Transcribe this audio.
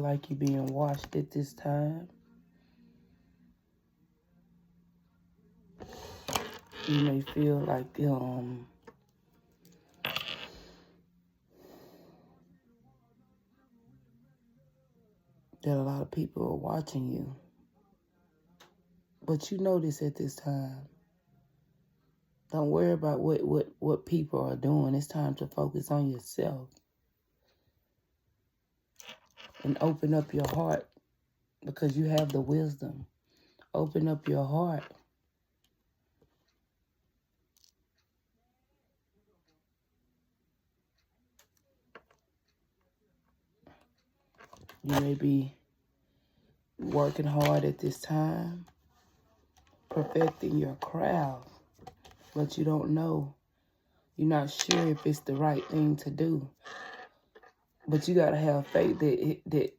Like you're being watched at this time. You may feel like that a lot of people are watching you. But you know this at this time. Don't worry about what people are doing. It's time to focus on yourself. And open up your heart because you have the wisdom. Open up your heart. You may be working hard at this time, perfecting your craft, but you don't know. You're not sure if it's the right thing to do. But you got to have faith that